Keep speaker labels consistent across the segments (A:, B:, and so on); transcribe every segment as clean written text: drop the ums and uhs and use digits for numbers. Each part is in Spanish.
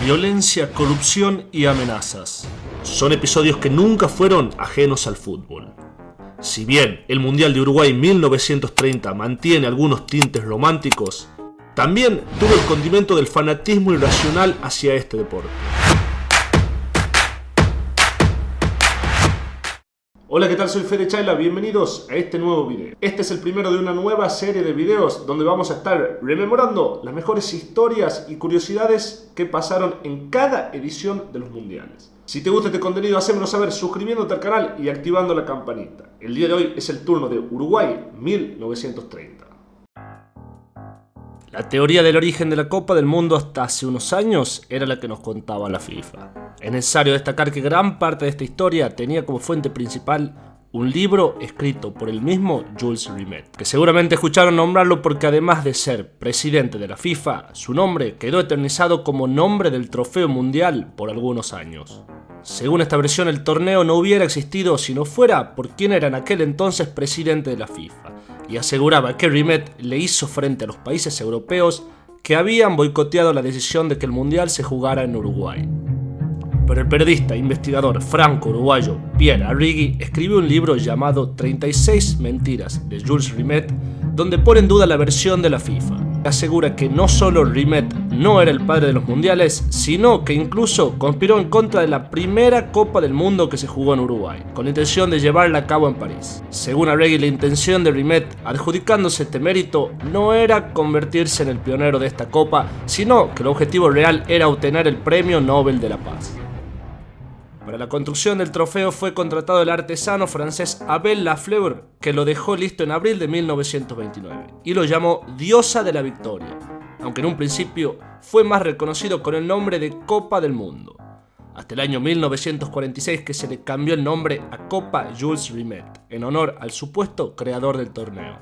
A: Violencia, corrupción y amenazas. Son episodios que nunca fueron ajenos al fútbol. Si bien el Mundial de Uruguay 1930 mantiene algunos tintes románticos, también tuvo el condimento del fanatismo irracional hacia este deporte. Hola, ¿qué tal? Soy Fede Chayla, bienvenidos a este nuevo video. Este es el primero de una nueva serie de videos donde vamos a estar rememorando las mejores historias y curiosidades que pasaron en cada edición de los mundiales. Si te gusta este contenido, hacémoslo saber suscribiéndote al canal y activando la campanita. El día de hoy es el turno de Uruguay 1930. La teoría del origen de la Copa del Mundo hasta hace unos años era la que nos contaba la FIFA. Es necesario destacar que gran parte de esta historia tenía como fuente principal un libro escrito por el mismo Jules Rimet, que seguramente escucharon nombrarlo porque además de ser presidente de la FIFA, su nombre quedó eternizado como nombre del trofeo mundial por algunos años. Según esta versión, el torneo no hubiera existido si no fuera por quien era en aquel entonces presidente de la FIFA, y aseguraba que Rimet le hizo frente a los países europeos que habían boicoteado la decisión de que el mundial se jugara en Uruguay. Pero el periodista e investigador franco-uruguayo Pierre Arrighi escribió un libro llamado 36 mentiras de Jules Rimet, donde pone en duda la versión de la FIFA. Asegura que no solo Rimet no era el padre de los mundiales, sino que incluso conspiró en contra de la primera Copa del Mundo que se jugó en Uruguay, con la intención de llevarla a cabo en París. Según Arrighi, la intención de Rimet, adjudicándose este mérito, no era convertirse en el pionero de esta Copa, sino que el objetivo real era obtener el Premio Nobel de la Paz. Para la construcción del trofeo fue contratado el artesano francés Abel Lafleur, que lo dejó listo en abril de 1929 y lo llamó Diosa de la Victoria, aunque en un principio fue más reconocido con el nombre de Copa del Mundo, hasta el año 1946 que se le cambió el nombre a Copa Jules Rimet, en honor al supuesto creador del torneo.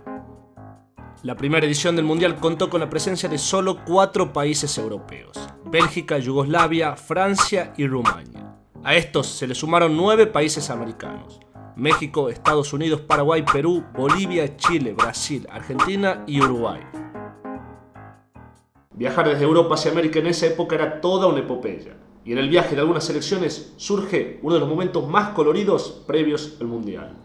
A: La primera edición del Mundial contó con la presencia de solo 4 países europeos: Bélgica, Yugoslavia, Francia y Rumania. A estos se le sumaron 9 países americanos: México, Estados Unidos, Paraguay, Perú, Bolivia, Chile, Brasil, Argentina y Uruguay. Viajar desde Europa hacia América en esa época era toda una epopeya, y en el viaje de algunas selecciones surge uno de los momentos más coloridos previos al Mundial.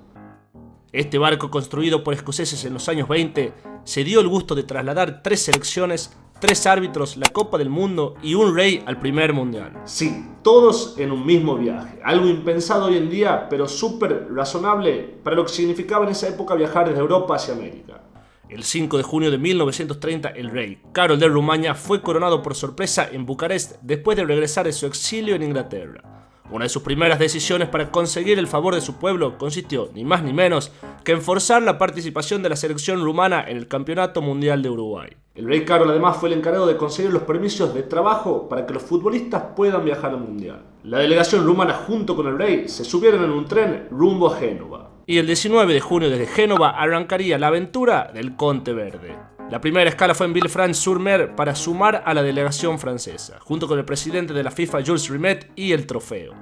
A: Este barco, construido por escoceses en los años 20, se dio el gusto de trasladar 3 selecciones, 3 árbitros, la Copa del Mundo y un rey al primer mundial. Sí, todos en un mismo viaje. Algo impensado hoy en día, pero súper razonable para lo que significaba en esa época viajar desde Europa hacia América. El 5 de junio de 1930, el rey Carol de Rumania fue coronado por sorpresa en Bucarest después de regresar de su exilio en Inglaterra. Una de sus primeras decisiones para conseguir el favor de su pueblo consistió, ni más ni menos, que en forzar la participación de la selección rumana en el Campeonato Mundial de Uruguay. El rey Carol además fue el encargado de conseguir los permisos de trabajo para que los futbolistas puedan viajar al Mundial. La delegación rumana junto con el rey se subieron en un tren rumbo a Génova. Y el 19 de junio desde Génova arrancaría la aventura del Conte Verde. La primera escala fue en Villefranche-sur-Mer para sumar a la delegación francesa, junto con el presidente de la FIFA Jules Rimet y el trofeo.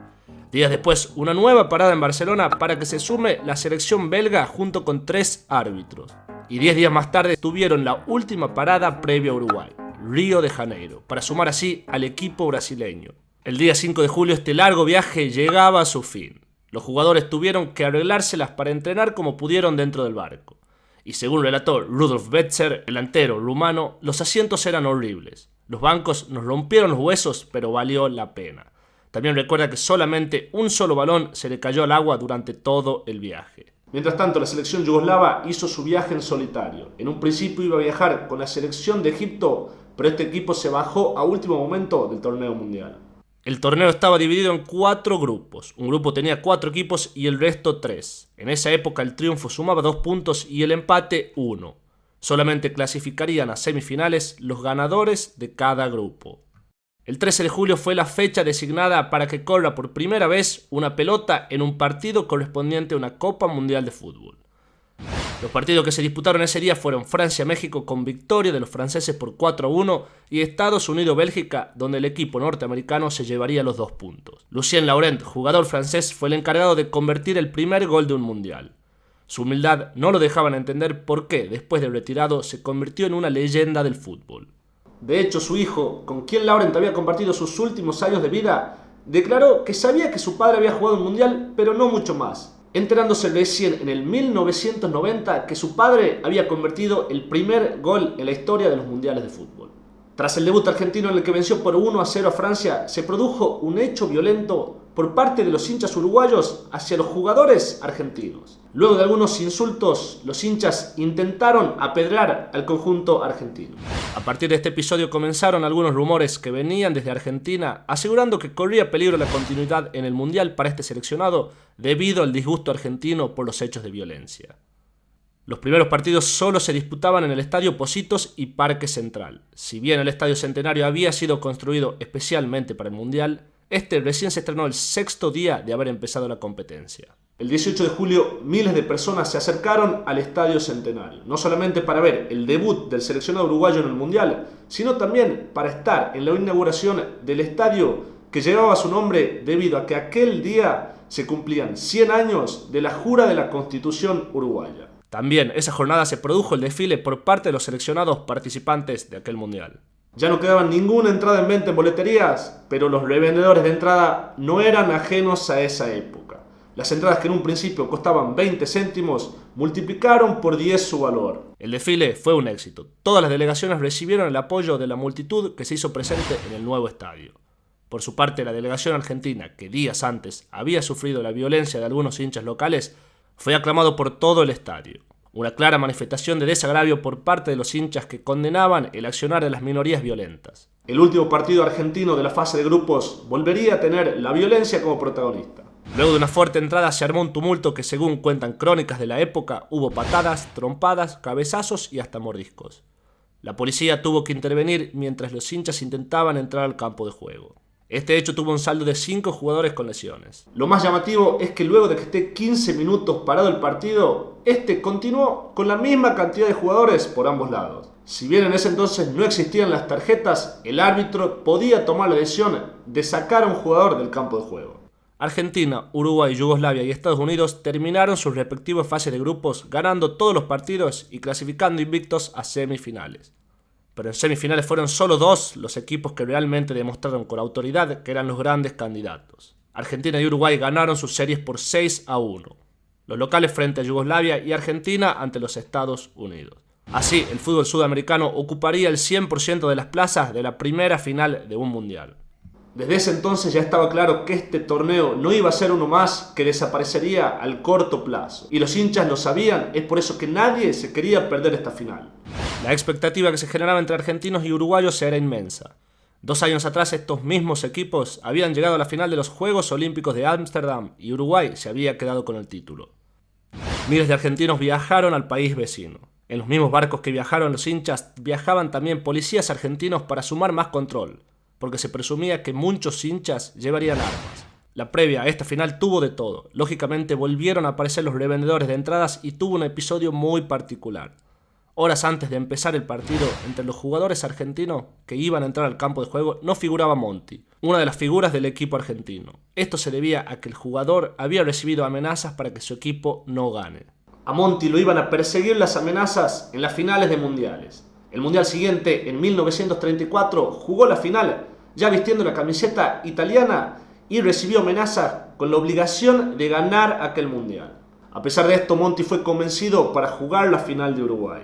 A: Días después, una nueva parada en Barcelona para que se sume la selección belga junto con 3 árbitros. Y 10 días más tarde tuvieron la última parada previa a Uruguay, Río de Janeiro, para sumar así al equipo brasileño. El día 5 de julio este largo viaje llegaba a su fin. Los jugadores tuvieron que arreglárselas para entrenar como pudieron dentro del barco. Y según relató Rudolf Betzer, el delantero rumano, los asientos eran horribles. Los bancos nos rompieron los huesos, pero valió la pena. También recuerda que solamente un solo balón se le cayó al agua durante todo el viaje. Mientras tanto, la selección yugoslava hizo su viaje en solitario. En un principio iba a viajar con la selección de Egipto, pero este equipo se bajó a último momento del torneo mundial. El torneo estaba dividido en 4 grupos. Un grupo tenía 4 equipos y el resto 3. En esa época el triunfo sumaba 2 puntos y el empate 1. Solamente clasificarían a semifinales los ganadores de cada grupo. El 13 de julio fue la fecha designada para que corra por primera vez una pelota en un partido correspondiente a una Copa Mundial de Fútbol. Los partidos que se disputaron ese día fueron Francia-México con victoria de los franceses por 4-1 y Estados Unidos-Bélgica, donde el equipo norteamericano se llevaría los 2 puntos. Lucien Laurent, jugador francés, fue el encargado de convertir el primer gol de un mundial. Su humildad no lo dejaban entender por qué, después de retirado, se convirtió en una leyenda del fútbol. De hecho, su hijo, con quien Laurent había compartido sus últimos años de vida, declaró que sabía que su padre había jugado un mundial, pero no mucho más, enterándose recién en el 1990 que su padre había convertido el primer gol en la historia de los mundiales de fútbol. Tras el debut argentino en el que venció por 1-0 a Francia, se produjo un hecho violento por parte de los hinchas uruguayos hacia los jugadores argentinos. Luego de algunos insultos, los hinchas intentaron apedrear al conjunto argentino. A partir de este episodio comenzaron algunos rumores que venían desde Argentina, asegurando que corría peligro la continuidad en el Mundial para este seleccionado debido al disgusto argentino por los hechos de violencia. Los primeros partidos solo se disputaban en el Estadio Pocitos y Parque Central. Si bien el Estadio Centenario había sido construido especialmente para el Mundial, este recién se estrenó el sexto día de haber empezado la competencia. El 18 de julio, miles de personas se acercaron al Estadio Centenario, no solamente para ver el debut del seleccionado uruguayo en el Mundial, sino también para estar en la inauguración del estadio que llevaba su nombre debido a que aquel día se cumplían 100 años de la jura de la Constitución uruguaya. También esa jornada se produjo el desfile por parte de los seleccionados participantes de aquel mundial. Ya no quedaba ninguna entrada en venta en boleterías, pero los revendedores de entrada no eran ajenos a esa época. Las entradas que en un principio costaban 20 céntimos multiplicaron por 10 su valor. El desfile fue un éxito. Todas las delegaciones recibieron el apoyo de la multitud que se hizo presente en el nuevo estadio. Por su parte, la delegación argentina, que días antes había sufrido la violencia de algunos hinchas locales, fue aclamado por todo el estadio. Una clara manifestación de desagravio por parte de los hinchas que condenaban el accionar de las minorías violentas. El último partido argentino de la fase de grupos volvería a tener la violencia como protagonista. Luego de una fuerte entrada se armó un tumulto que, según cuentan crónicas de la época, hubo patadas, trompadas, cabezazos y hasta mordiscos. La policía tuvo que intervenir mientras los hinchas intentaban entrar al campo de juego. Este hecho tuvo un saldo de 5 jugadores con lesiones. Lo más llamativo es que luego de que esté 15 minutos parado el partido, este continuó con la misma cantidad de jugadores por ambos lados. Si bien en ese entonces no existían las tarjetas, el árbitro podía tomar la decisión de sacar a un jugador del campo de juego. Argentina, Uruguay, Yugoslavia y Estados Unidos terminaron sus respectivas fases de grupos ganando todos los partidos y clasificando invictos a semifinales. Pero en semifinales fueron solo 2 los equipos que realmente demostraron con autoridad que eran los grandes candidatos. Argentina y Uruguay ganaron sus series por 6-1. Los locales frente a Yugoslavia y Argentina ante los Estados Unidos. Así, el fútbol sudamericano ocuparía el 100% de las plazas de la primera final de un mundial. Desde ese entonces ya estaba claro que este torneo no iba a ser uno más que desaparecería al corto plazo. Y los hinchas lo sabían, es por eso que nadie se quería perder esta final. La expectativa que se generaba entre argentinos y uruguayos era inmensa. 2 años atrás estos mismos equipos habían llegado a la final de los Juegos Olímpicos de Ámsterdam y Uruguay se había quedado con el título. Miles de argentinos viajaron al país vecino. En los mismos barcos que viajaron los hinchas viajaban también policías argentinos para sumar más control, porque se presumía que muchos hinchas llevarían armas. La previa a esta final tuvo de todo. Lógicamente volvieron a aparecer los revendedores de entradas y tuvo un episodio muy particular. Horas antes de empezar el partido, entre los jugadores argentinos que iban a entrar al campo de juego no figuraba Monti, una de las figuras del equipo argentino. Esto se debía a que el jugador había recibido amenazas para que su equipo no gane. A Monti lo iban a perseguir las amenazas en las finales de mundiales. El mundial siguiente, en 1934, jugó la final, ya vistiendo la camiseta italiana, y recibió amenazas con la obligación de ganar aquel mundial. A pesar de esto, Monti fue convencido para jugar la final de Uruguay.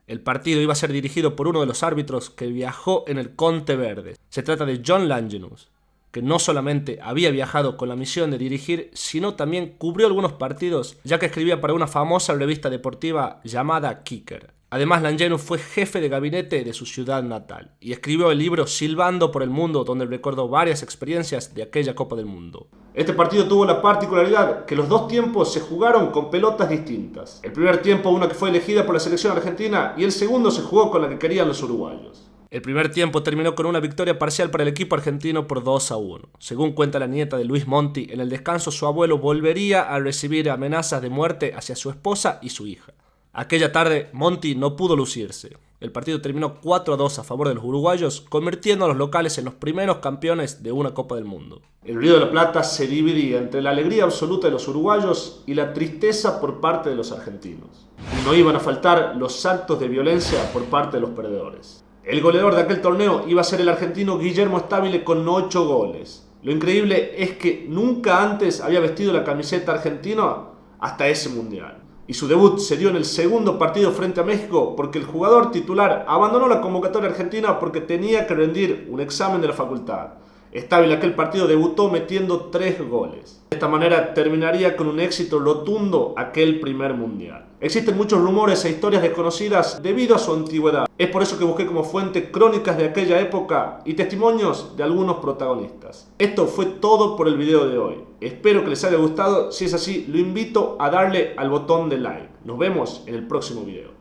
A: El partido iba a ser dirigido por uno de los árbitros que viajó en el Conte Verde. Se trata de John Langenus, que no solamente había viajado con la misión de dirigir, sino también cubrió algunos partidos, ya que escribía para una famosa revista deportiva llamada Kicker. Además, Langenus fue jefe de gabinete de su ciudad natal y escribió el libro Silbando por el Mundo, donde recordó varias experiencias de aquella Copa del Mundo. Este partido tuvo la particularidad que los 2 tiempos se jugaron con pelotas distintas. El primer tiempo una que fue elegida por la selección argentina y el segundo se jugó con la que querían los uruguayos. El primer tiempo terminó con una victoria parcial para el equipo argentino por 2-1. Según cuenta la nieta de Luis Monti, en el descanso su abuelo volvería a recibir amenazas de muerte hacia su esposa y su hija. Aquella tarde, Monti no pudo lucirse. El partido terminó 4-2 a favor de los uruguayos, convirtiendo a los locales en los primeros campeones de una Copa del Mundo. El Río de la Plata se dividía entre la alegría absoluta de los uruguayos y la tristeza por parte de los argentinos. Y no iban a faltar los actos de violencia por parte de los perdedores. El goleador de aquel torneo iba a ser el argentino Guillermo Stabile con 8 goles. Lo increíble es que nunca antes había vestido la camiseta argentina hasta ese mundial. Y su debut se dio en el segundo partido frente a México porque el jugador titular abandonó la convocatoria argentina porque tenía que rendir un examen de la facultad. Stabile aquel partido debutó metiendo 3 goles. De esta manera terminaría con un éxito rotundo aquel primer mundial. Existen muchos rumores e historias desconocidas debido a su antigüedad. Es por eso que busqué como fuente crónicas de aquella época y testimonios de algunos protagonistas. Esto fue todo por el video de hoy. Espero que les haya gustado. Si es así, lo invito a darle al botón de like. Nos vemos en el próximo video.